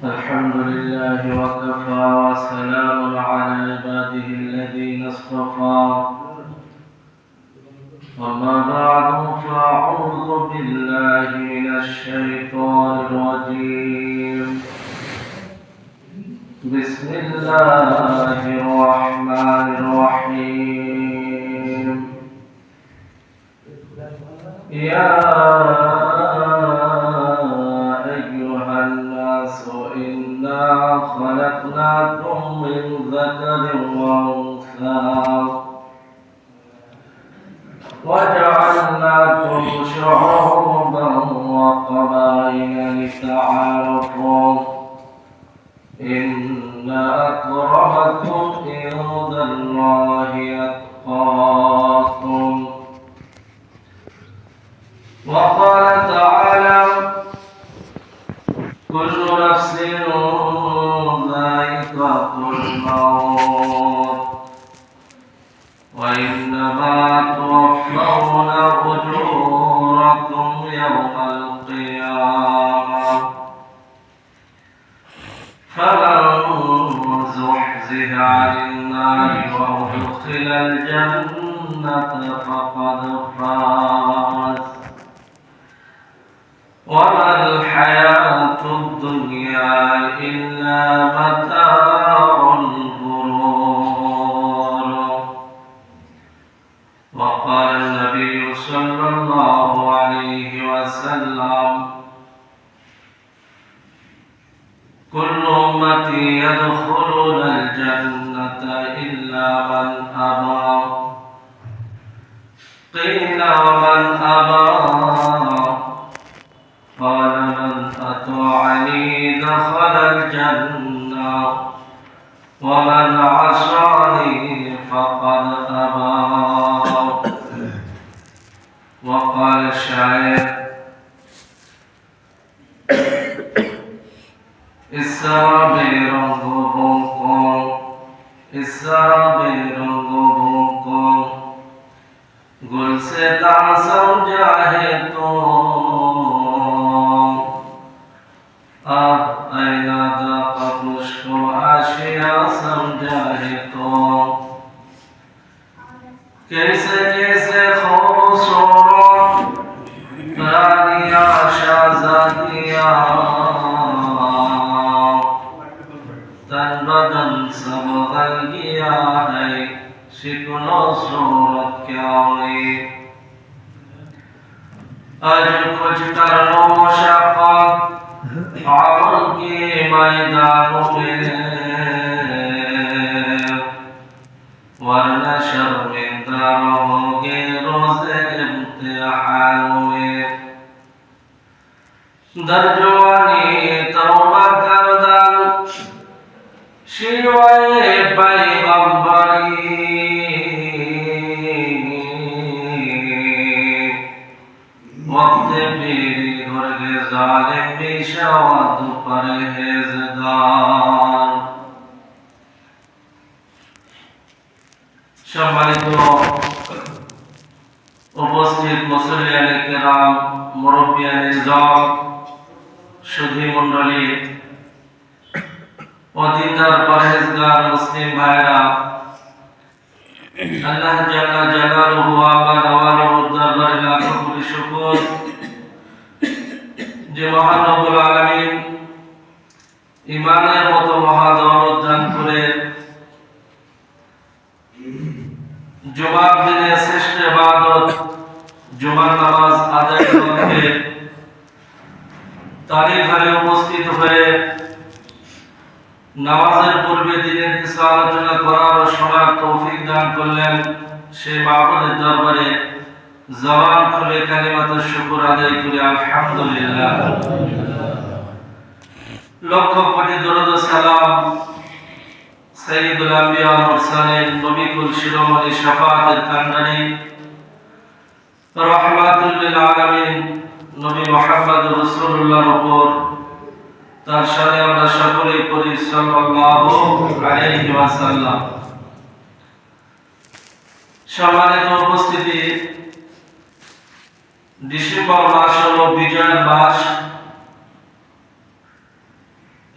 الحمد لله وكفى وسلام على عباده الذين اصطفى وما بعد فأعوذ بالله من الشيطان الرجيم بسم الله الرحمن الرحيم يا أيها الناس إنا خلقناكم من ذكر وأنثى وجعلناكم شعوبا وقبائل لتعارفوا إن أكرمكم عند الله أتقاكم وقال تعالى كل نفس ذائقة الموت وإنما توفون أجوركم يوم القيامة فمن زحزح عن النار وأدخل الجنة فقد فاز وما الحياة الدنيا إلا متاع الغرور. وقال النبي صلى الله عليه وسلم كل أمتي يدخلون الجنة إلا من أبى قيل ومن أبى قال من أطاعني دخل الجنة ومن عصاني فقد أبى. وقال الشاعر إسرابي रंगों गुल से तासम जाहे तो आईना दा पकुश को आशिया समझा है तो कैसे कैसे खूबसूरत रानिया शाहजादिया तन बदन सब बदल गया है शिकलो सूरत क्या हुई आज कुछ कर लो शफ़क़त अमल के मैदानों में वरना शर्मिंदा रहोगे रोज़े इम्तिहानों में दरजवानी तौबा कर दल शिवाए पैगंबरी वक्त मेरी गुर्गे जालिम बेशवाद परहेज़गार। सम्मानित उपस्थित मुसल्लियाने किराम मुरब्बियाने निज़ाम सुधी मंडली অধিকার পরহেজগার মুসলিম ভাইরা আল্লাহ জাল্লা জালালুহু ওয়া নওয়ালুহুর দরবারে লাখো কোটি শুকর যে মহান রব্বুল আলামিন ঈমানের মতো মহা দৌলত দান করে জুমার দিনে শ্রেষ্ঠ ইবাদত জুমার নামাজ আদায় করতে তারই ঘরে উপস্থিত হয়ে নামাজের পূর্বে দিনের কিছু আলোচনা করার ও শোনার তৌফিক দান করলেন সেই মাবুদের দরবারে জবান খুলে কালিমাতুশ শুকর আদায় করি আলহামদুলিল্লাহ। লক্ষ কোটি দরুদ ও সালাম সাইয়্যিদুল আম্বিয়া ওয়াল মুরসালিন নবীকুল শিরোমণি শাফাআতের কান্ডারি রাহমাতুল লিল আলামিন নবী মুহাম্মদ রাসূলুল্লাহর উপর তার সাথে আমরা সকলেই পড়ি সাল্লাল্লাহু আলাইহি ওয়াসাল্লাম। সম্মানিত উপস্থিতি, ডিসেম্বর মাস হলো বিজয়ের মাস।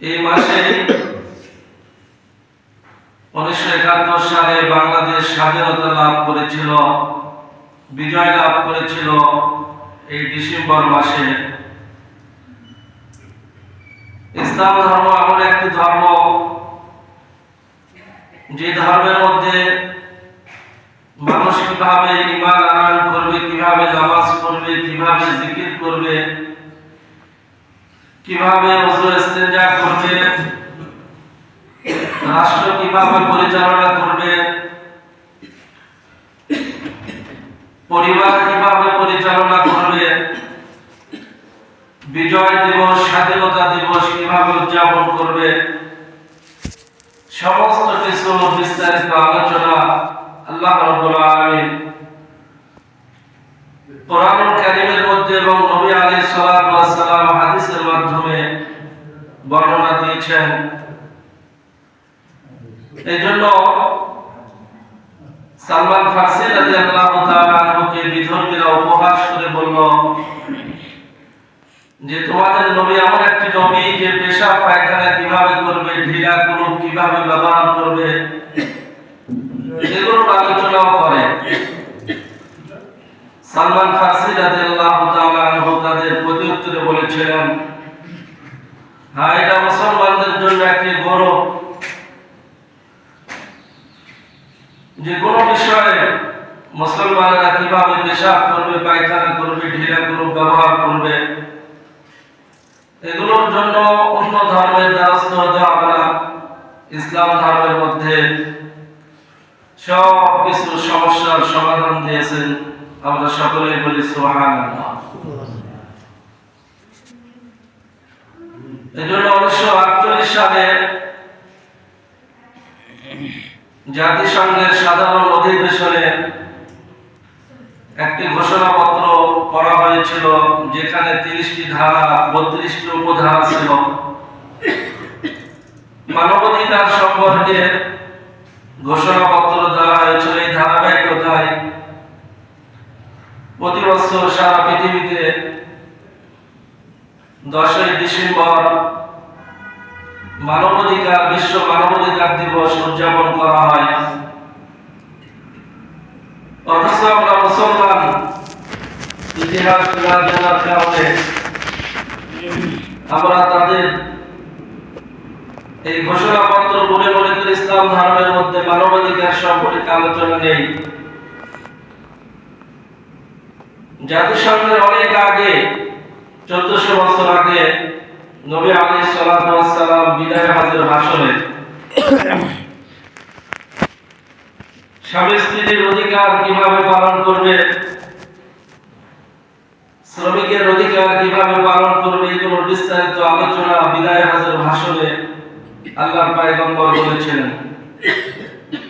এই মাসে 1971 সালে বাংলাদেশ স্বাধীনতা লাভ করেছিল, বিজয় লাভ করেছিল এই ডিসেম্বর মাসে। ইসলাম ধর্ম এমন একটি ধর্ম যে ধর্মের মধ্যে মানুষ কিভাবে ঈমান আনয়ন করবে, কিভাবে নামাজ পড়বে, কিভাবে জিকির করবে, কিভাবে ওযু ইস্তেঞ্জা করবে, রাষ্ট্র কিভাবে পরিচালনা করবে, পরিবার কিভাবে পরিচালনা করবে, বিজয় দিবস, স্বাধীনতা দিবস কিভাবে উদযাপন করবে, সমস্ত কিছু বিস্তারিত আলোচনা আল্লাহ রাব্বুল আলামিন কোরআনুল কারীমের মধ্যে এবং নবী আলাইহিস সালাতু ওয়াস সালাম হাদিসের মাধ্যমে বর্ণনা দিয়েছেন। এইজন্য সালমান ফারসি রাদিয়াল্লাহু তাআলা আনহুকে বিধর্মীরা উপহাস করে বলল যে তোমাদের নবী এমন একটি নবী যে পেশাব পায়খানা কিভাবে করবে, ঢিলা কুলুপ কিভাবে ব্যবহার করবে, এগুলোর আলোচনাও করে। সালমান ফারসি রাদিয়াল্লাহু তাআলা আনহু তাদের প্রত্যুত্তরে বলেছিলেন, হ্যাঁ, এটা মুসলমানদের জন্য একটি গৌরব যে কোনো বিষয়ে মুসলমানেরা কিভাবে পেশাব করবে, পায়খানা করবে, ঢিলা কুলুপ ব্যবহার করবে, এগুলোর জন্য অন্য ধর্মের দ্বারস্থ হতে হবে না। ইসলাম ধর্মের মধ্যে সব কিছু সমস্যার সমাধান দিয়েছেন। আমরা সকলেই বলি সুবহানাল্লাহ। এজন্য 1948 সালে জাতিসংঘের সাধারণ অধিবেশনে একটি ঘোষণাপত্র করা হয়েছিল, যেখানে 30টি ধারা, 32টি উপধারা ছিল। মানবাধিকার সম্পর্কে ঘোষণাপত্র দেওয়া হয়েছিল। এই ধারাবাহিকতায় প্রতি বছর সারা পৃথিবীতে 10ই ডিসেম্বর বিশ্ব মানবাধিকার দিবস উদযাপন করা হয়। অথচ আমরা মুসলমান ইতিহাস জানার কারণে আমরা তাদের এই ঘোষণাপত্র মনে করে ইসলাম ধর্মের মধ্যে মানবাধিকার সম্পর্কে আলোচনা নেই। জাতিসংঘের অনেক আগে, 1400 বছর আগে, নবী আলাইহিস সালাতু ওয়াস সালাম বিদায় হজের ভাষণে স্বামী স্ত্রীর অধিকার কিভাবে পালন করবে, শ্রমিকের অধিকার কিভাবে পালন করবে, এগুলোর বিস্তারিত আলোচনা বিদায় হজের ভাষণে আল্লাহর পয়গম্বর বলেছিলেন,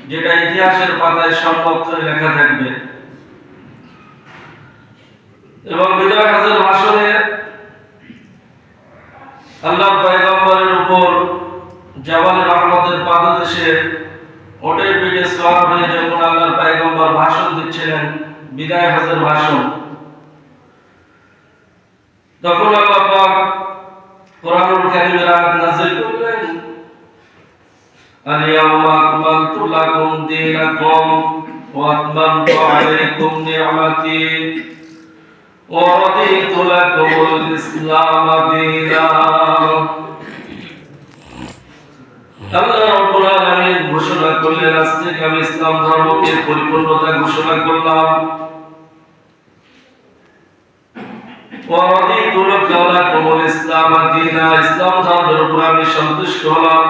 যেটা ইতিহাসের পাতায় সংরক্ষণে লেখা থাকবে। এবং বিদায় হজের ভাষণে আল্লাহর পয়গম্বরের উপর জাবাল রহমতের পাদদেশে ওটের পিঠে সওয়ার হয়ে যখন আল্লাহর পয়গম্বর ভাষণ দিচ্ছিলেন, বিদায় হজের ভাষণ, তখন আল্লাহ পাক কোরআনুল কারীমের আয়াত নাযিল করলেন, আল-ইয়াওমা আকমালতু লাকুম দীনাকুম ওয়া আতমামতু আলাইকুম নি'মাতি ওয়া রাদিতু লাকুমুল ইসলাম দীনা। আল্লাহ রাব্বুল আলামিন ঘোষণা করলেন, আজ থেকে আমি ইসলাম ধর্মকে পরিপূর্ণতা ঘোষণা করলাম। ওয়া রাদিতু লাকুমুল ইসলাম দীনা, ইসলাম ধর্মের উপর আমি সন্তুষ্ট হলাম।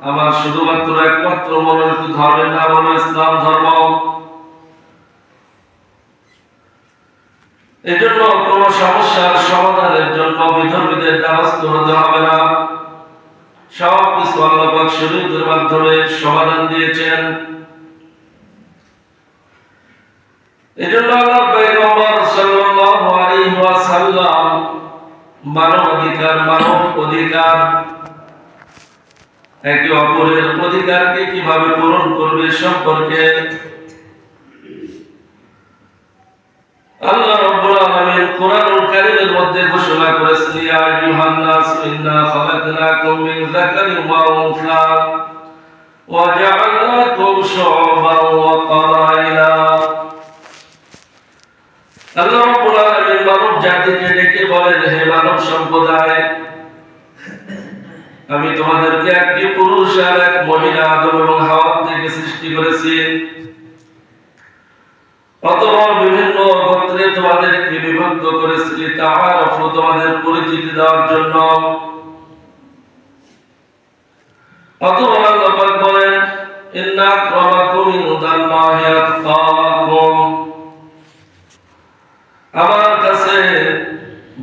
আমার শুধুমাত্র একমাত্র মনোনীত ধর্মের নাম হলো ইসলাম ধর্ম। এজন্য কোন সমস্যার সমাধানের জন্য বিধর্মীদের দ্বারস্থ হতে হবে না। সব কিছু আল্লাহ পাক শরীয়তের মাধ্যমে সমাধান দিয়েছেন। এজন্য আল্লাহর পয়গম্বর সাল্লাল্লাহু আলাইহি ওয়াসাল্লাম মানব অধিকার, একে অপরের অধিকারকে কিভাবে পূরণ করবে সম্পর্কে আল্লাহ রাব্বুল আলামিন কোরআনুল কারীম কারীমের মধ্যে ঘোষণা করেছেন, ইয়া আইয়ুহান নাস ইন্না খালাকনাকুম মিন যাকারিন ওয়া উনসা ওয়া জাআলনাকুম শু'বান ওয়া ক্বাবাইলা। আল্লাহ রাব্বুল আলামিন মানব জাতিকে ডেকে বলেন, হে মানব সম্প্রদায়, আমি তোমাদেরকে একটি পুরুষ আর এক মহিলা আদম এবং হাওয়া থেকে সৃষ্টি করেছি। অথবা বিভিন্ন গোত্রে তোমাদেরকে বিভক্ত করেছি, তাআরাফু, তোমাদের পরিচিতি দেওয়ার জন্য। অথবা আল্লাহ পাক বলেন, ইন্না আক্রামাকুম ইনদাল্লাহি আতকাকুম, আমার কাছে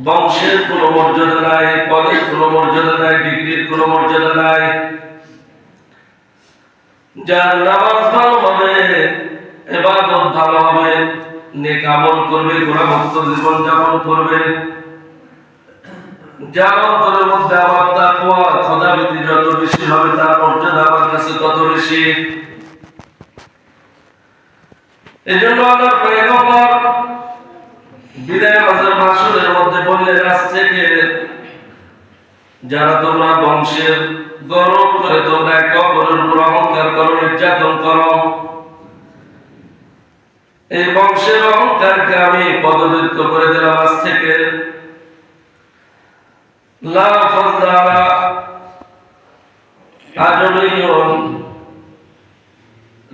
বংশের কোনো মর্যাদা নাই, পদের কোনো মর্যাদা নাই, ডিগ্রির কোনো মর্যাদা নাই। যার নামাজ ভালো হবে, ইবাদত ভালো হবে, নেক আমল করবে, গুনাহমুক্ত জীবন যাপন করবে, যার অন্তরের মধ্যে আমার তাকওয়া খোদাভীতি যত বেশি হবে, তার মর্যাদা আমার কাছে তত বেশি। এজন্য আল্লাহর পয়গম্বর বিদায় হজের ভাষণের মধ্যে বললেন, আজ থেকে যারা তোমরা বংশের গৌরব করে তোমরা একে অপরের উপর অহংকার করো, নির্যাতন করো, এই বংশের অহংকারকে আমি পদদলিত করে দিলাম। আজ থেকে লা ফাযলা আলা আজমিয়্যিন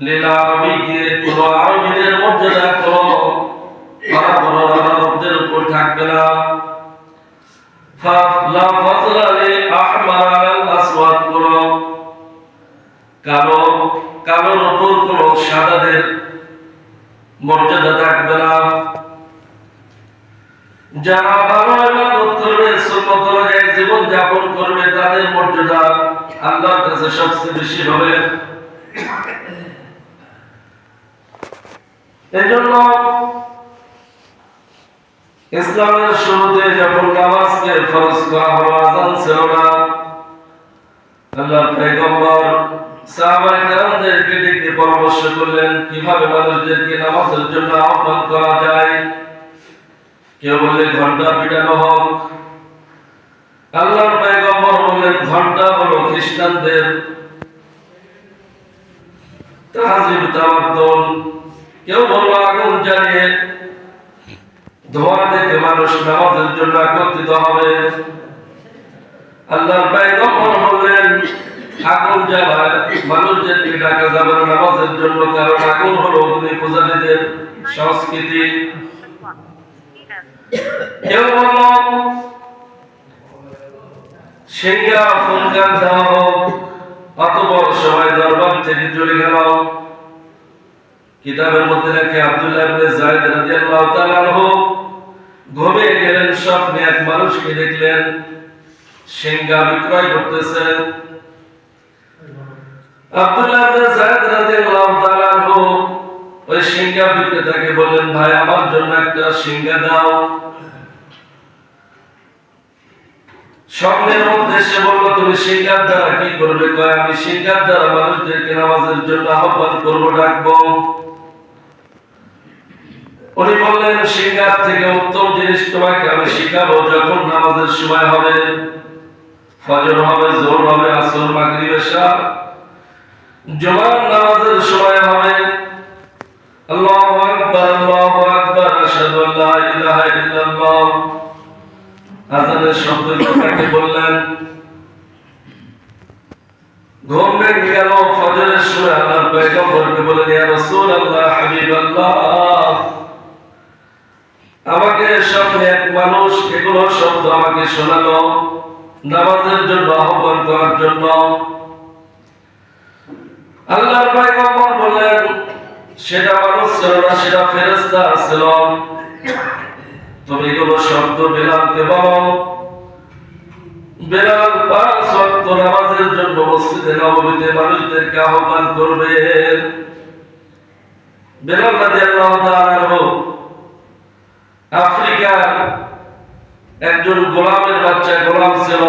লিল আরবিয়্যি, কোন আরবীদের মর্যাদা করো আরবদের উপর থাকবে না। লা ফাযলা লিল আহমার আলাল আসওয়াদ, কোন কালোর উপর কোন সাদাদের মর্যাদা থাকবে না। যারা ভালো ইবাদত করবে, সুন্নাত অনুযায়ী জীবন যাপন করবে, তাদের মর্যাদা আল্লাহর কাছে সবচেয়ে বেশি হবে। এজন্য ইসলামের শুরুতে যখন নামাজকে ফরজ করা হলো, আযান ছিল না, আল্লাহর পয়গম্বর সাহাবায়ে কেরামদেরকে ডেকে পরামর্শ করলেন কিভাবে মানুষদেরকে নামাজের জন্য আহ্বান করা যায়। কেউ বললে ঘন্টা পিটানো হোক। আল্লাহর পয়গম্বর বললেন, ঘন্টা হলো খ্রিস্টানদের তাহজিব তাওয়াদ্দুন। কেউ বলল আগুন জ্বালিয়ে ধোঁয়া দেখে মানুষ নামাজের জন্য একত্রিত হবে। আল্লাহর পয়গম্বর বললেন, আগুন জ্বালায় মানুষদেরকে ডাকা যাবে না নামাজের জন্য, কারণ আগুন হলো অগ্নি পূজারীদের সংস্কৃতি। কেউ বলল সিংহা ফুলকার দেওয়া হোক, অতঃপর সবাই দরবার থেকে চলে গেল। কিতাবের মধ্যে লেখে আব্দুল্লাহ ইবনে যায়েদ রাদিয়াল্লাহু তাআলা আনহু ঘুমিয়ে গেলেন, স্বপ্নে এক মানুষকে দেখলেন সিংহা বিক্রয় করতেছে। আব্দুল্লাহ ইবনে যায়েদ রাদিয়াল্লাহু তাআলা আনহু ওই সিংহা বিক্রেতাকে বললেন, ভাই আমার জন্য একটা সিংহা দাও। স্বপ্নের মধ্যে সে বলল, তুমি সিংহার দ্বারা কি করবে? কয়, আমি সিংহার দ্বারা মানুষদেরকে নামাজের জন্য আহ্বান করবো, ডাকবো। উনি বললেন, সিংহার থেকে উত্তম জিনিস তোমাকে আমি শিখাবো। যখন নামাজের সময় হবে, ফজর হবে, যোহর হবে, আসর, মাগরিব, এশা, জুমার নামাজের সময় হবে, আল্লাহু আকবার, আল্লাহু আকবার, আশহাদু আল্লা ইলাহা ইল্লাল্লাহ, আযানের শব্দ তাকে বললেন। ঘুম ভেঙে গেল। ফজরের সময় আল্লাহর পয়গম্বরকে বলেন, ইয়া রাসূলুল্লাহ, হাবিবাল্লাহ, আমাকে স্বপ্নে এক মানুষ এগুলো শব্দ আমাকে শোনালো নামাজের জন্য আহ্বান করার জন্য। আল্লাহর পয়গম্বর বললেন, সেটা মানুষ ছিল না, সেটা ফেরেশতা ছিল। তুমি এগুলো শব্দ বেলালকে বলো। বেলাল 5 ওয়াক্ত নামাজের জন্য মসজিদে নববীতে মানুষদেরকে আহ্বান করবে। বেলাল রাদিয়াল্লাহু তাআলা আনহু আফ্রিকার একজন গোলামের বাচ্চা, গোলাম ছিল।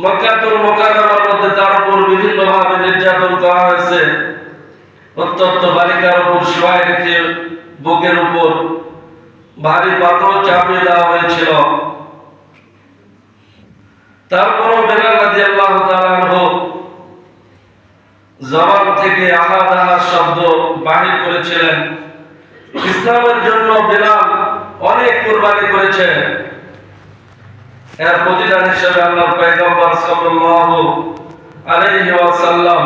মক্কাতুল মুকাররমার মধ্যে তার উপর বিভিন্ন ভাবে নির্যাতন করা হয়েছে। অত্যন্ত বালিকার উপর শোয়ায় রেখে বুকের উপর ভারী পাথর চাপিয়ে দেওয়া হয়েছিল। তারপরও বেলাল রাদিয়াল্লাহু তাআলা আনহু জবান থেকে আহাদ আহাদ শব্দ বাহির করেছিলেন। ইসলামের জন্য বেলাল অনেক কুরবানি করেছে। এর প্রতিদান হিসেবে আল্লাহর পয়গম্বর সাল্লাল্লাহু আলাইহি ওয়াসাল্লাম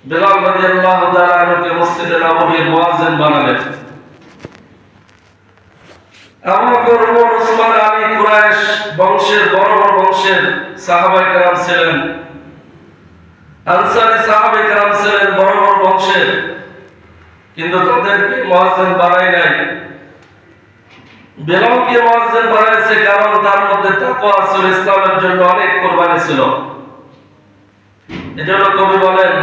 বেলাল রাদিয়াল্লাহু তাআলা আনহুকে মসজিদে নববীর মুয়াজ্জিন বানালেন। আবু বকর, ওমর, উসমান, আলী কুরাইশ বংশের বড় বড় বংশের সাহাবায়ে কেরাম ছিলেন। আনসারী সাহাবায়ে কেরাম ছিলেন বড় বড় বংশের, কিন্তু তাদেরকে মুয়াজ্জিন বানায় নাই। বেলালকে মুয়াজ্জিন বানাইছে কারণ তার মধ্যে তাকওয়া ছিল, ইসলামের জন্য অনেক কুরবানি ছিল। এজন্য কবি বলেন,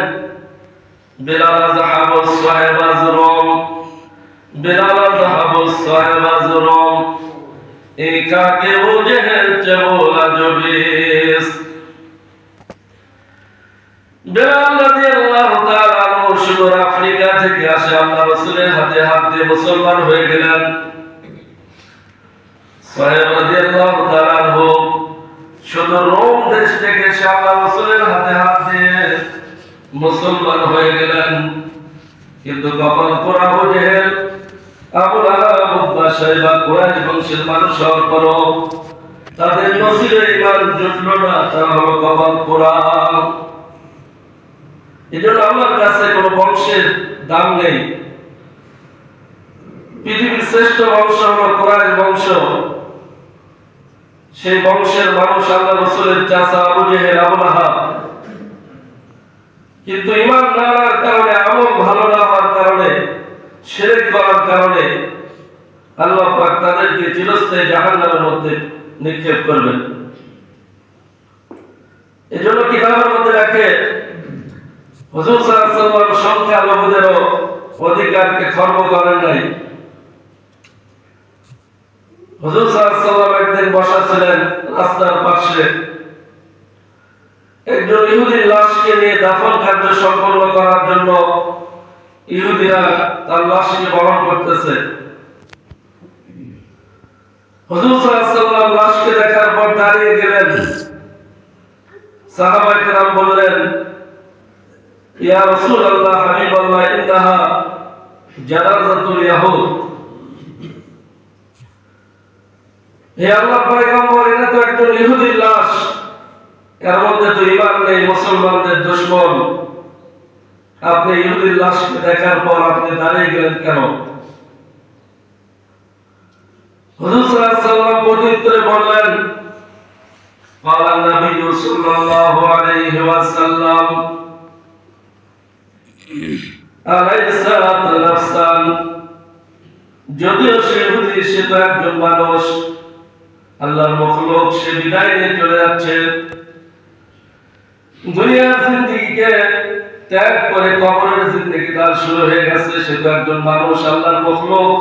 বেলাল যাহাবু সাহেবা জুরুম, বেলাল যাহাবু সাহেবা জুরুম, একাকে ওজেহের চেবোলা জবিস। বেলাল রাদিয়াল্লাহু তাআলা আনহু সুদূর আফ্রিকা থেকে আসে, আল্লাহ রাসূলের হাতে হাত দিয়ে মুসলমান হয়ে গেলেন। সাহেব রাদিয়াল্লাহু তাআলা আনহু সুদূর রোম দেশ থেকে এসে আল্লাহ রাসূলের হাতে হাত দিয়ে মুসলমান হয়ে গেলেন। কিন্তু কপাল পোড়া আবু জেহেল, আবু লাহাব, উতবা, শাইবা কুরাইশ বংশের মানুষ হওয়ার পরও তাদের নসিবে ঈমান জুটল না, তারা হলো কপাল পোড়া। এজন্য আল্লাহর কাছে কোনো বংশের দাম নেই। পৃথিবীর শ্রেষ্ঠ বংশ হলো কুরাইশ বংশ। সেই বংশের মানুষ আল্লাহ রাসূলের চাচা আবু জেহেল, আবু লাহাব। কিন্তু ঈমান না আনার কারণে, আমল ভালো না হওয়ার কারণে, শিরক করার কারণে আল্লাহ পাক তাদেরকে চিরস্থায়ী জাহান্নামের মধ্যে নিক্ষেপ করবেন। এজন্য কিতাবের মধ্যে রাখে, হুজুর সাল্লাল্লাহু আলাইহি ওয়াসাল্লাম সংখ্যালঘুদেরও অধিকারকে খর্ব করেন নাই। হুজুর সাল্লাল্লাহু আলাইহি ওয়াসাল্লাম একদিন বসা ছিলেন রাস্তার পাশে, একজন ইহুদির লাশকে নিয়ে দাফন কার্য সম্পন্ন করার জন্য ইহুদিরা তার লাশকে বহন করতেছে। হুজুর সাল্লাল্লাহু আলাইহি ওয়াসাল্লাম লাশকে দেখার পর দাঁড়িয়ে গেলেন। সাহাবায়ে কেরাম বললেন, ইয়া রাসূলুল্লাহ, হাবিবাল্লাহ, ইন্নাহা জানাজাতুল ইয়াহুদ। হে আল্লাহর পয়গম্বর, এটা তো একজন ইহুদির লাশ, এর মধ্যে তো ঈমান নেই, মুসলমানদের দুশমন। আপনি ইহুদির লাশকে দেখার পর আপনি দাঁড়িয়ে গেলেন কেন? হুজুর সাল্লাল্লাহু আলাইহি ওয়াসাল্লাম প্রত্যুত্তরে বললেন, ক্বালা নবী সাল্লাল্লাহু আলাইহি ওয়াসাল্লাম, আলাইসা নাফসান। যদিও সে ইহুদি, সে তো একজন মানুষ, আল্লাহর মাখলুক, সে বিদায় নিয়ে চলে যাচ্ছে। দুনিয়ার জিন্দেগিকে ত্যাগ করে কবরের জিন্দেগি তার শুরু হয়ে গেছে। সে তো একজন মানুষ, আল্লাহর মাখলুক।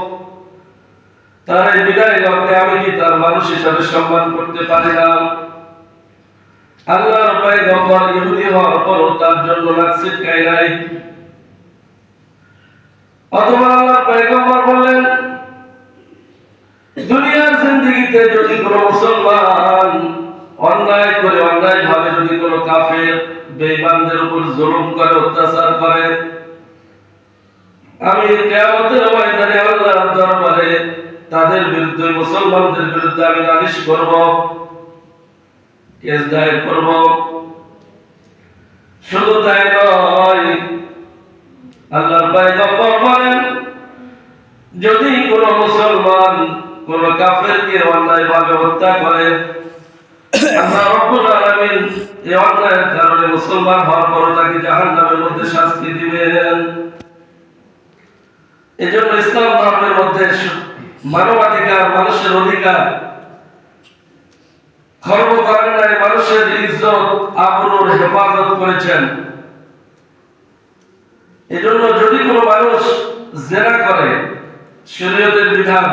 তার এই বিদায় লগ্নে আমি কি তার মানুষ হিসাবে সম্মান করতে পারি না? আল্লাহর পয়গম্বর ইহুদি হওয়ার পরও তার জন্য লাগছে কাই নাই। অথবা আল্লাহর পয়গম্বর বললেন, দুনিয়ার জিন্দেগিতে যদি কোনো মুসলমান অন্যায় করে, অন্যায় ভাবে যদি কোনো কাফের বেঈমানদের উপর জুলুম করে, অত্যাচার করে, আমি কিয়ামতের ময়দানে আল্লাহর দরবারে তাদের বিরুদ্ধে, মুসলমানদের বিরুদ্ধে আমি নালিশ করব, কেস দায়ের করব। শুধু তাই নয়, আল্লাহর পয়গম্বর বলেন, যদি কোনো মুসলমান কোন কাফেরকে অন্যায়ভাবে হত্যা করে, আল্লাহ রাব্বুল আলামিন এই অন্যায়ের কারণে মুসলমান হওয়ার পর তাকে জাহান্নামের মধ্যে শাস্তি দিবেন। এজন্য ইসলাম ধর্মের মধ্যে মানবাধিকার, মানুষের অধিকার খর্ব করেন নাই, মানুষের ইজ্জত আবরুর হেফাজত করেছেন। এজন্য যদি কোনো মানুষ জেনা করে, শরীয়তের বিধান,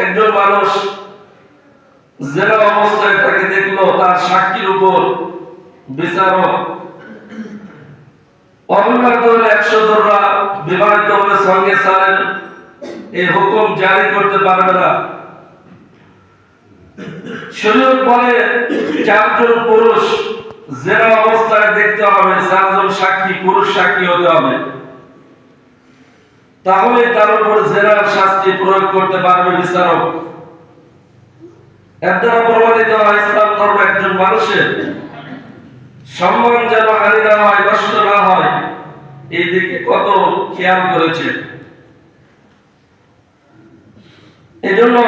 একজন মানুষ জেনা অবস্থায় তাকে দেখলো, তার সাক্ষীর উপর বিচারক অবিবাহিত হলে 100 দররা, বিবাহিত হলে সঙ্গে সারেন এই হুকুম জারি করতে পারবে না। শরীয়ত বলে 4 জন পুরুষ জেনা অবস্থায় দেখতে হবে, 4 জন সাক্ষী, পুরুষ সাক্ষী হতে হবে, তাহলে তার উপর জেনার শাস্তি প্রয়োগ করতে পারবে বিচারক। এর দ্বারা প্রমাণিত হয় ইসলাম ধর্ম একজন মানুষের সম্মান যেন হানি না হয়, নষ্ট না হয়, এই দিকে কত খেয়াল করেছে। এজন্য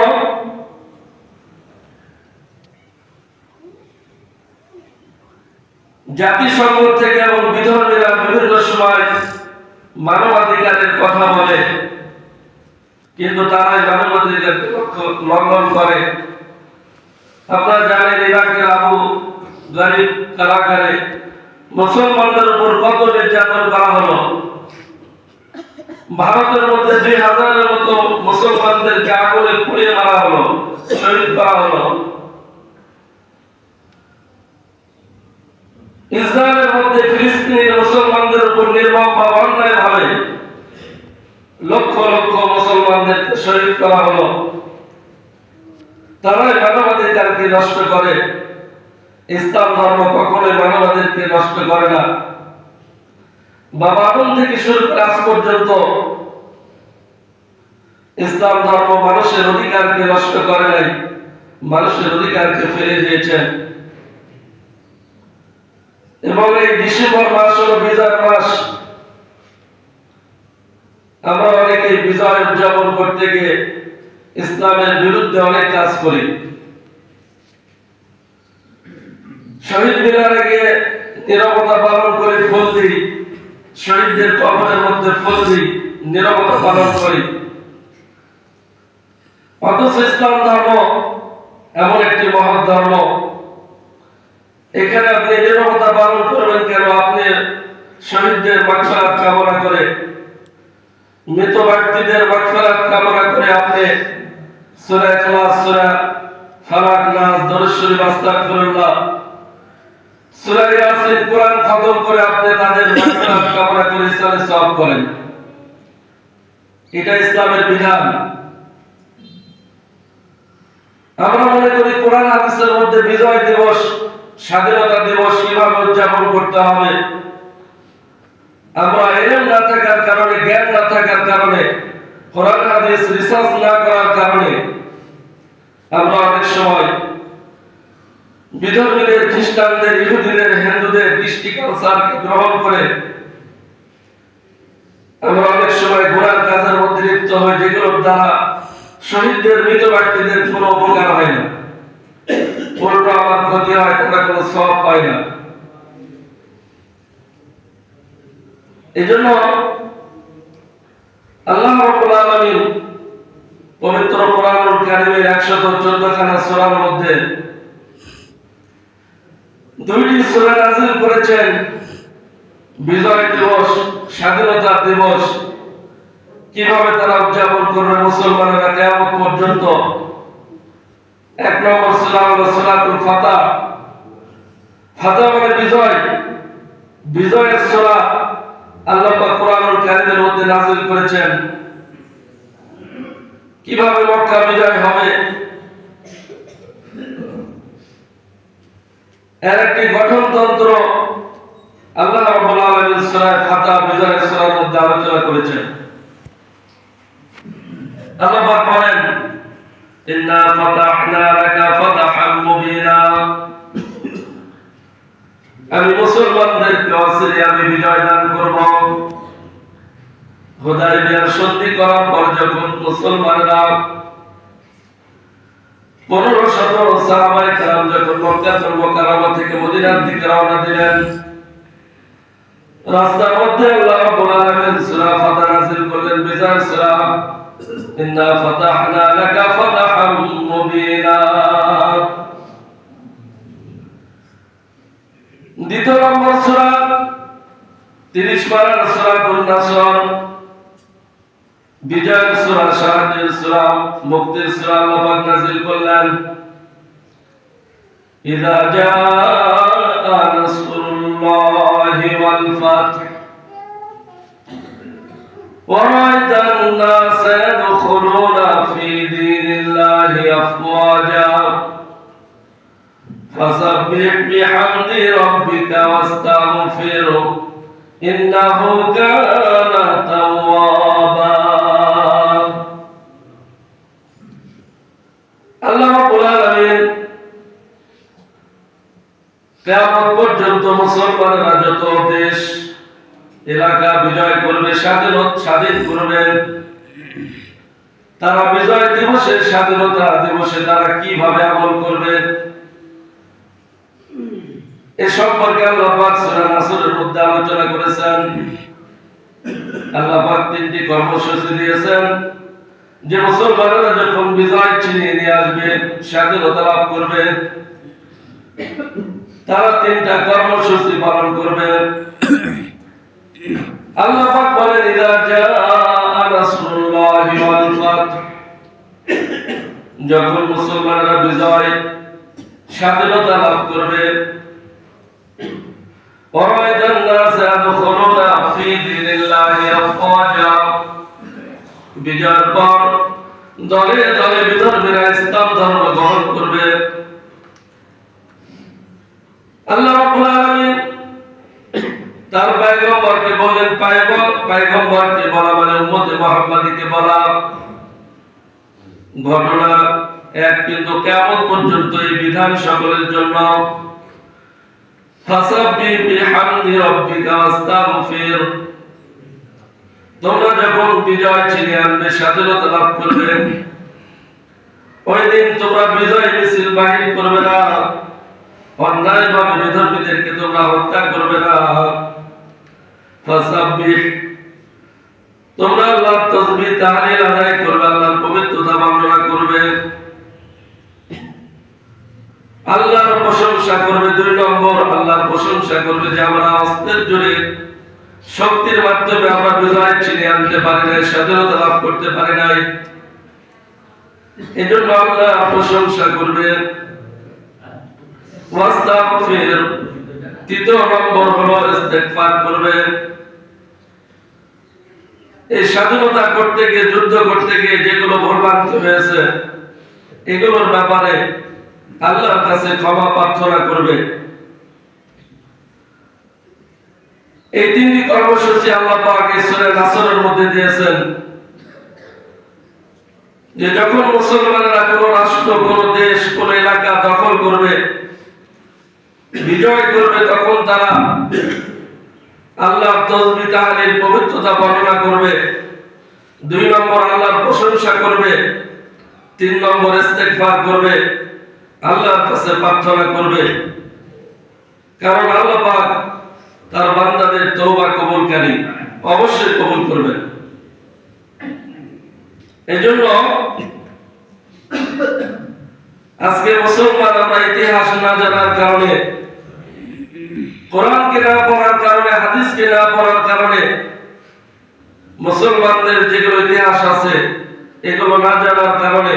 জাতিসংঘ থেকে এবং বিধর্মীরা বিভিন্ন সময় মানবাধিকারের কথা বলে, কিন্তু তারাই মানবাধিকার লঙ্ঘন করে। আপনারা জানেন ইরাকের আবু গারিব কারাগারে মুসলমানদের উপর কত নির্যাতন করা হলো। ভারতের মধ্যে 2000-এর মতো মুসলমানদেরকে আগুনে পুড়িয়ে মারা হলো, শহীদ করা হলো। ইসরায়েলের মধ্যে ফিলিস্তিনের মুসলমানদের উপর নির্মমভাবে অন্যায়ভাবে লক্ষ লক্ষ মুসলমানদেরকে শহীদ করা হলো। তারাই মানবাধিকারকে নষ্ট করে। ইসলাম ধর্ম কখনোই মানবাধিকারকে নষ্ট করে না। বাবা আদম থেকে শুরু করে আজ পর্যন্ত ইসলাম ধর্ম মানুষের অধিকারকে নষ্ট করে নাই, মানুষের অধিকারকে ফিরিয়ে দিয়েছেন। এবং এই ডিসেম্বর মাস হলো বিজয় মাস। আমরা অনেকে বিজয় উদযাপন করতে গিয়ে ইসলামের বিরুদ্ধে অনেক কাজ করি। শহীদ মিনারে গিয়ে নীরবতা পালন করে ফুল দিই, শহীদদের কবরের মধ্যে ফুল দিই, নীরবতা পালন করি। অথচ ইসলাম ধর্ম এমন একটি মহৎ ধর্ম, এখানে আপনি নীরবতা পালন করবেন কেন? আপনি শহীদদের মাগফিরাত কামনা করে, মৃত ব্যক্তিদের মাগফিরাত কামনা করে আপনি সূরা ইখলাস, সূরা ফালাক, নাস, দরুদ শরীফ, আস্তাগফিরুল্লাহ, সূরা ইয়াসিন, কোরআন খতম করে আপনি তাদের মাগফিরাত কামনা করে ইসলামের সওয়াব করেন। এটা ইসলামের বিধান। আমরা মনে করি কোরআন হাদিসের মধ্যে বিজয় দিবস, স্বাধীনতা দিবস কিভাবে উদযাপন করতে হবে। আমরা ইলম না থাকার কারণে, জ্ঞান না থাকার কারণে, কোরআন হাদিস রিসার্চ না করার কারণে আমরা অনেক সময় বিধর্মীদের, খ্রিস্টানদের, ইহুদিদের, হিন্দুদের কৃষ্টি কালচারকে গ্রহণ করে আমরা অনেক সময় গুনার কাজের মধ্যে লিপ্ত হই, যেগুলোর দ্বারা শহীদদের, মৃত ব্যক্তিদের কোনো উপকার হয় না, উল্টো আমার ক্ষতি হয়, তারা কোনো সওয়াব পায় না। এজন্য আল্লাহ রাব্বুল আলামিন পবিত্র কোরআনুল কারীমের 114 খানা সূরার মধ্যে 2টি সূরা নাযিল করেছেন বিজয় দিবস, স্বাধীনতা দিবস কিভাবে তারা উদযাপন করবে মুসলমানেরা কিয়ামত পর্যন্ত। 1 নম্বর সূরা হলো সূরাতুল ফাতহ। ফাতহ মানে বিজয়, বিজয়ের সূরা আল্লাহ পাক কোরআনুল কারীমের মধ্যে নাযিল করেছেন। কিভাবে মক্কা বিজয় হবে এর একটি গঠনতন্ত্র আল্লাহ রাব্বুল আলামিন সূরা ফাতহ, বিজয়ের সূরার মধ্যে আলোচনা করেছেন। আল্লাহ পাক বলেন, ইন্না ফাতাহনা লাকা ফাতহাম মুবিনা, আমি মুসলমানদেরকে অচিরে আমি বিজয় দান করব। হুদায়বিয়ার সন্ধি করার পর যখন মুসলমানরা 1500 সাহাবায়ে কেরাম যখন মক্কাতুল মুকাররমা থেকে মদিনার দিকে রওনা দিলেন, রাস্তার মধ্যে আল্লাহ রাব্বুল আলামিন সূরা ফাতহ নাযিল করলেন, বিজয় সূরা, ইন্না ফাতাহনা লাকা ফাতহাম মুবিনা। দ্বিতীয় নম্বর সূরা 30 পারার সূরাতুন নাসর, বিজয়ের সূরা, সাহায্যের সূরা, মুক্তির সূরা আল্লাহ পাক নাযিল করলেন, ইযা জাআ নাসরুল্লাহি ওয়াল ফাতহ ورأيت الناس يدخلون في دين الله أفواجا فسبح بحمد ربك واستغفره إنه كان توابا আল্লাহ রাব্বুল আলামিন কিয়ামত পর্যন্ত মুসলমানরা যত দেশ এলাকা বিজয় করবে, স্বাধীন করবেন, তারা বিজয় দিবসে, স্বাধীনতা দিবসে তারা কিভাবে আমল করবে এ সম্পর্কে আল্লাহ পাক সূরা নাসরের মধ্যে আলোচনা করেছেন। আল্লাহ পাক তিনটি কর্মসূচি দিয়েছেন যে মুসলমানরা যখন বিজয় ছিনিয়ে নিয়ে আসবে, স্বাধীনতা লাভ করবে, তারা তিনটা কর্মসূচি পালন করবে। আল্লাহ পাক বলেন ইযা জাআ নাসরুল্লাহি ওয়াল ফাত, যখন মুসলমানরা বিজয় স্বাধীনতা লাভ করবে, ওয়ারাইতান নাস ইয়াদখুলুনা ফি দীনিল্লাহি আফওয়াজা, বিজয়ের পর দলে দলে বিধর্মীরা ইসলাম ধর্ম গ্রহণ করবে। আল্লাহ রাব্বুল আলামিন তার পয়গম্বরকে বললেন, পয়গম্বরকে বলা মানে উম্মতে মুহাম্মাদীকে বলা। ঘটনা এক, কিন্তু কিয়ামত পর্যন্ত এই বিধান সকলের জন্য। ফাসাব্বিহ বিহামদি রাব্বিকা ওয়াস্তাগফির, তোমরা যখন বিজয় ছিনিয়ে আনবে, স্বাধীনতা লাভ করবে, ওই দিন তোমরা বিজয় মিছিল বাহির করবে না, অন্যায়ভাবে বিধর্মীদেরকে তোমরা হত্যা করবে না। ফাসাব্বিহ, তোমরা আল্লাহর তাসবিহ তাহলিল আদায় করবে, আল্লাহর পবিত্রতা বর্ণনা করবে, আল্লাহর প্রশংসা করবে। 2 নম্বর, আল্লাহর প্রশংসা করবে যে আমরা অস্ত্রের জোরে, শক্তির মাধ্যমে আমরা বিজয় ছিনিয়ে আনতে পারি নাই, স্বাধীনতা লাভ করতে পারি নাই, এজন্য আল্লাহ প্রশংসা করবে। ওয়াস্তাগফির, 3 নম্বর হলো ইস্তেগফার করবে। এই স্বাধীনতা করতে গিয়ে, যুদ্ধ করতে গিয়ে যেগুলো ভুলভ্রান্তি হয়েছে, এগুলোর ব্যাপারে আল্লাহর কাছে ক্ষমা প্রার্থনা করবে। এই 3টি কর্মসূচি আল্লাহ পাক সূরা নাসরের মধ্যে দিয়েছেন যে যখন মুসলমানরা কোন রাষ্ট্র, কোন দেশ, কোন এলাকা দখল করবে, বিজয় করবে, তখন তারা আল্লাহর তাসবিহ তাহলিল পবিত্রতা বর্ণনা করবে। 2 নম্বর আল্লাহর প্রশংসা করবে। 3 নম্বর ইস্তেগফার করবে, আল্লাহর কাছে প্রার্থনা করবে। কারণ আল্লাহ পাক তার বান্দাদের তওবা কবুলকারী, অবশ্যই কবুল করবেন। এজন্য আজকে মুসলমান আমরা ইতিহাস না জানার কারণে, কোরআনকে না পড়ার কারণে, হাদিসকে না পড়ার কারণে, মুসলমানদের যেগুলো ইতিহাস আছে এগুলো না জানার কারণে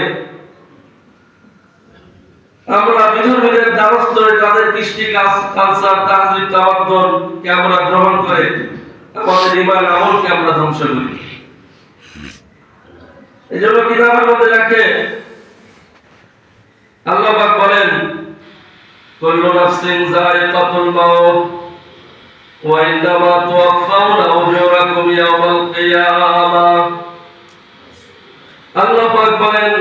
আমরা বিধর্মীদের দ্বারস্থ হয়ে তাদের কৃষ্টি, কালচার, তাহজিব, তাওয়াক্কুল কে আমরা গ্রহণ করে আমাদের ঈমান আমলকে আমরা ধ্বংস করি। এজন্য কিতাবের মধ্যে লেখে আল্লাহ পাক বলেন, কুল্লু নাফসিন যায়িকাতুল মাউত ওয়া ইন্নামা তুওয়াফাউনা উজুরাকুম ইয়াওমাল কিয়ামাহ। আল্লাহ পাক বলেন,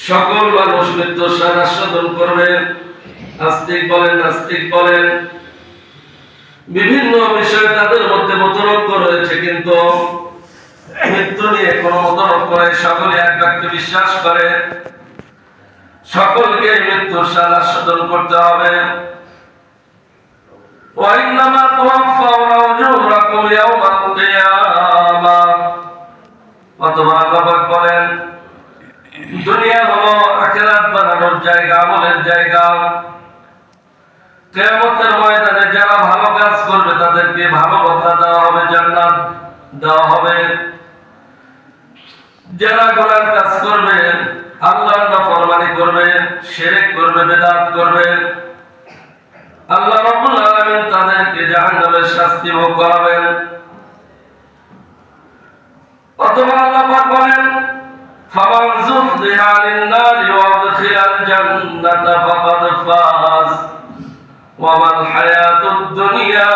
সকল মানুষ মৃত্যুর স্বাদ আস্বাদন করবে। আস্তিক বলেন, নাস্তিক বলেন, বিভিন্ন বিষয় তাদের মধ্যে মতৈক্য রয়েছে, কিন্তু মৃত্যু নিয়ে কোনো মতৈক্য নেই। সকলে এক বাক্যে বিশ্বাস করে সকলকে মৃত্যুর স্বাদ আস্বাদন করতে হবে। ওয়া ইন্নামা তুওয়াফাউনা উজুরাকুম ইয়াওমাল কিয়ামাহ। অথবা আল্লাহ পাক বলেন, দুনিয়া হলো আখিরাত বানানোর জায়গা, আমলের জায়গা। কিয়ামতের ময়দানে যারা ভালো কাজ করবে তাদেরকে ভালো বদলা দেওয়া হবে, জান্নাত দেওয়া হবে। যারা গুনার কাজ করবে, আল্লাহর নাফরমানি করবে, শিরক করবে, বিদআত করবে, আল্লাহ রাব্বুল আলামিন তাদেরকে জাহান্নামের শাস্তি ভোগ করাবেন। অথবা আল্লাহ পাক বলেন ফামান যুহজিহা আনিন নারি ওয়া উদখিলাল জান্নাতা ফাকাদ ফাজ ওয়া মাল হায়াতুদ দুনিয়া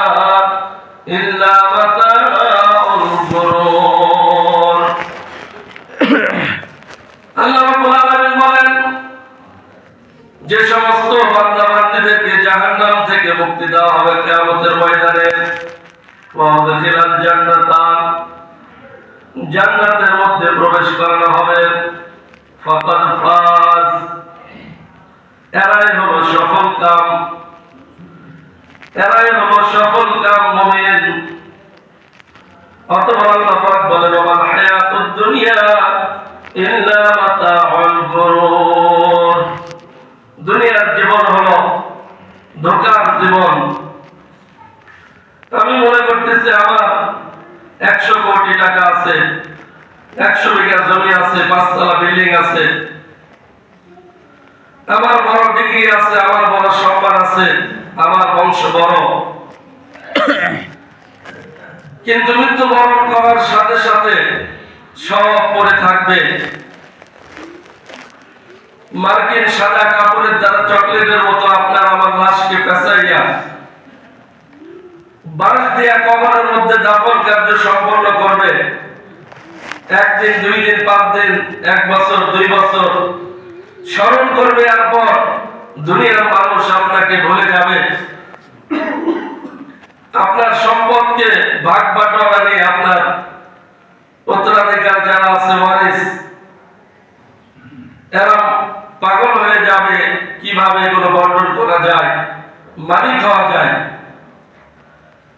ইল্লা মাতাউল গুরুর। আল্লাহ রাব্বুল আলামিন বলেন যে সমস্ত বান্দা বান্দীদেরকে জাহান্নাম থেকে মুক্তি দেওয়া হবে কিয়ামতের ময়দানে, ওয়া উদখিলাল জান্নাতা জান্নাতের মধ্যে প্রবেশ করানো হবে, ফাকাদ ফাজ এরাই হলো সফল কাম, এরাই হলো সফল কাম মুমিন। অতঃপর আল্লাহ পাক বলেন ওয়াল হায়াতুদ দুনিয়া ইল্লা মাতাউল গুরুর। দুনিয়ার জীবন হলো ধোঁকার জীবন। আমি মনে করতেছি আমার 100 কোটি টাকা আছে, 100 বিঘা জমি আছে, 5 তলা বিল্ডিং আছে, আমার বড় ডিগ্রি আছে, আমার বড় সম্মান আছে, আমার বংশ বড়। কিন্তু মৃত্যুবরণ করার সাথে সাথে সব পড়ে থাকবে। মার্কিন সাদা কাপড়ের দ্বারা চকলেটের মতো আপনার আমার লাশকে পেঁচাইয়া বাঁশ দিয়া কবরের মধ্যে দাফন কার্য সম্পন্ন করবে। 1 দিন 2 দিন 5 দিন 1 বছর 2 বছর স্মরণ করবে, আর পর দুনিয়ার মানুষ আপনাকে ভুলে যাবে। আপনার সম্পদকে ভাগ বাটোয়ারা নিয়ে আপনার উত্তরাধিকার যারা আছে ওয়ারিস, এরা পাগল হয়ে যাবে কিভাবে এগুলো বন্টন করা যায়, মালিক হওয়া যায়।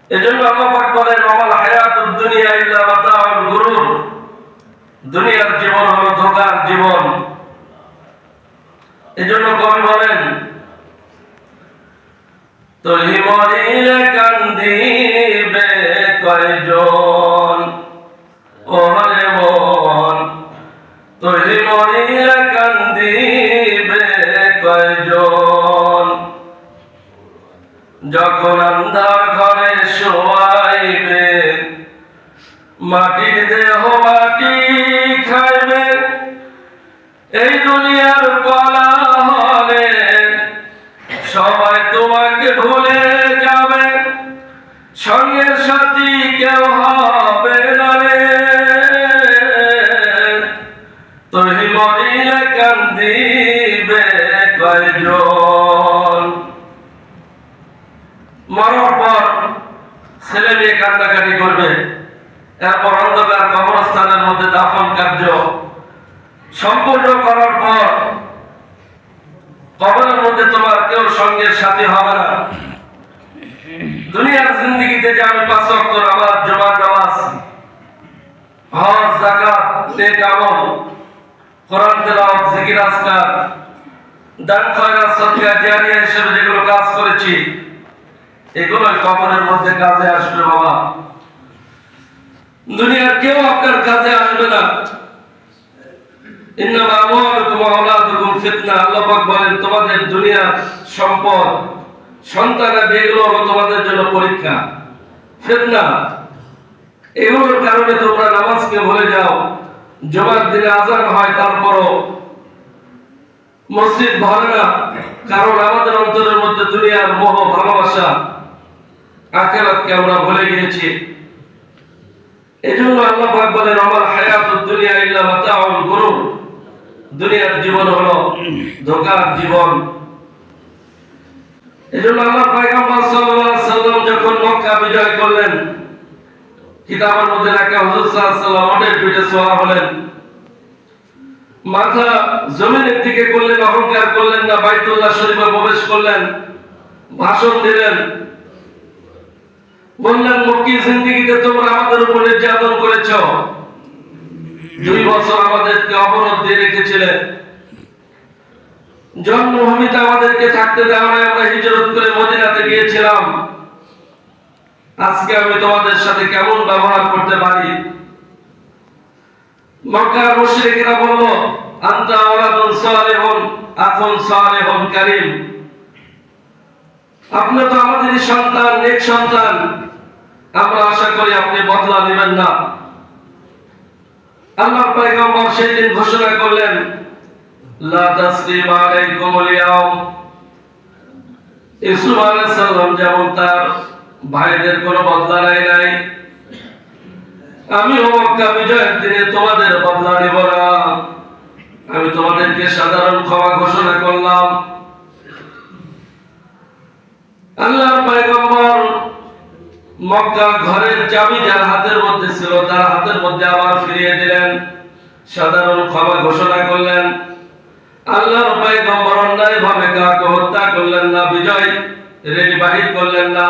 এজন্য আল্লাহ পাক বলেন ওয়াল হায়াতুদ দুনিয়া ইল্লা মাতাউল গুরুর। দুনিয়ার জীবন হলো ধোঁকার জীবন। এজন্য কবি বলেন তুই মরিলে কান্দিবে কয়জন, ওরে মন তুই মরিলে কান্দিবে কয়জন, যখন আন্ধার ঘরে শোয়াইবে মাটির দেহ মাটি খাইবে। এই দুনিয়ার কলা হলে সবাই তোমাকে ভুলে যাবে, সঙ্গের সাথী কেউ হবে না রে। তুই মরিলে কান্দিবে কয়জন। মরার পর ছেলে মেয়ে কান্নাকাটি করবে, এরপর অন্ধকার কবরস্থানের মধ্যে দাফন কার্য সম্পূর্ণ করার পর কবরের মধ্যে তোমার কেউ সঙ্গের সাথী হবে না। দুনিয়ার জিন্দেগিতে যে আমি 5 ওয়াক্ত নামাজ, জুমার নামাজ, হজ, যাকাত, নেক আমল, কোরআন তেলাওয়াত, জিকির আজকার, দান খয়রাত, সদকা জারিয়া হিসেবে যেগুলো কাজ করেছি, এগুলো কবরের মধ্যে কাজে আসবে বাবা। দুনিয়ার কেউ আপনার কাজে আসবে না। ইন্নামা আমওয়ালুকুম ওয়া আওলাদুকুম ফিতনা। আল্লাহ পাক বলেন তোমাদের দুনিয়ার সম্পদ, সন্তানাদি এগুলো হলো তোমাদের জন্য পরীক্ষা, ফিতনা। এগুলোর কারণে তোমরা নামাজকে ভুলে যাও। জুমার দিনে আযান হয়, তারপরও মসজিদ ভরে না, কারণ আমাদের অন্তরের মধ্যে দুনিয়ার মোহ, ভালোবাসা, আখিরাতকে আমরা ভুলে গিয়েছি। এজন্য আল্লাহ পাক বলেন ওয়াল হায়াতুদ দুনিয়া ইল্লা মাতাউল গুরুর। দুনিয়ার জীবন হলো ধোঁকার জীবন। এজন্য আল্লাহ পয়গম্বর সাল্লাল্লাহু আলাইহি সাল্লাম যখন মক্কা বিজয় করলেন, কিতাবের মধ্যে লেখা হুজুর সাল্লাল্লাহু আলাইহি সাল্লাম ওটের পিঠে সওয়ার হলেন, মাথা জমিনের দিকে করলেন, অহংকার করলেন না, বাইতুল্লাহ শরীফে প্রবেশ করলেন, ভাষণ দিলেন, বললেন মক্কি জিন্দেগিতে তোমরা আমাদের উপর নির্যাতন করেছো, 2 বছর আমাদেরকে অবরোধ দিয়ে রেখেছিলেন, জন্মভূমিতে আমাদেরকে থাকতে দেওয়া হয়, আমরা হিজরত করে মদিনাতে গিয়েছিলাম। আজকে আমি তোমাদের সাথে কেমন ব্যবহার করতে পারি? মক্কার মুশরিকরা বলল আনতা ওয়ালাদুন সালিহুন আখুন সালিহুন কারীম। আপনি তো আমাদেরই সন্তান, নেক সন্তান, আমরা আশা করি আপনি বদলা নেবেন না। আল্লাহর পয়গম্বর সেই দিন ঘোষণা করলেন, লা তাসরিবা আলাইকুমুল ইয়াউম। ইউসুফ আলাইহিস সালাম যেমন তার ভাইদের কোনো বদলা নেয় নাই, আমি মক্কা বিজয়ের দিনে তোমাদের বদলা নেব না। আমি তোমাদেরকে সাধারণ ক্ষমা ঘোষণা করলাম। আল্লাহর পয়গম্বর মক্কা ঘরের চাবি যার হাতের মধ্যে ছিল তার হাতের মধ্যে আবার ফিরিয়ে দিলেন, সাধারণ ক্ষমা ঘোষণা করলেন। আল্লাহর পয়গম্বর অন্যায়ভাবে কাউকে হত্যা করলেন না, বিজয় রেলি বাহির করলেন না।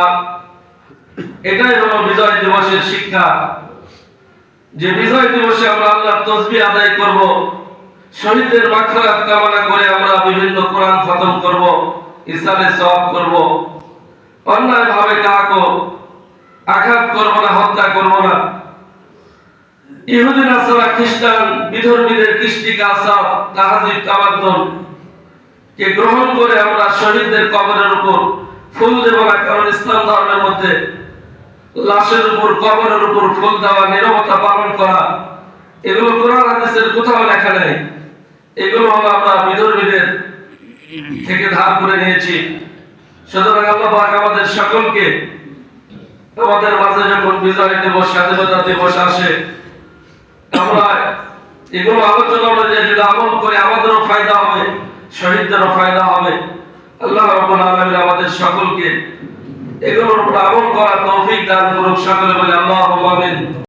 এটাই হলো বিজয় দিবসের শিক্ষা, যে বিজয় দিবসে আমরা আল্লাহর তাসবিহ আদায় করব, শহীদদের মাগফিরাত কামনা করে আমরা বিভিন্ন কোরআন খতম করব, ইসলামে সওয়াব করব। অন্যায়ভাবে কাউকে আঘাত করব না, হত্যা করব না। ইহুদি নাসারা খ্রিস্টান বিধর্মীদের কৃষ্টি কালচার তাহজিব তামাদ্দুন কে গ্রহণ করে আমরা শহীদদের কবরের উপর ফুল দেব না, কারণ ইসলাম ধর্মের মধ্যে লাশের উপর কবরের উপর ফুল দেওয়া, নীরবতা পালন করা, এগুলো কোরআন হাদিসের কোথাও লেখা নেই। এগুলো হলো আমরা বিধর্মীদের থেকে ধার করে নিয়েছি। সুতরাং আল্লাহ পাক আমাদের সকলকে আমাদের মাঝে যখন বিজয় দিবস, স্বাধীনতা দিবস আসে, আমরা এগুলো আলোচনা অনুযায়ী যদি আমল করে আমাদেরও ফায়দা হবে, শহীদদেরও ফায়দা হবে। আল্লাহ রাব্বুল আলামিন আমাদের সকলকে এগুলোর উপর আমল করার তৌফিক দান করুক। সকলে বলে আল্লাহুম্মা আমিন।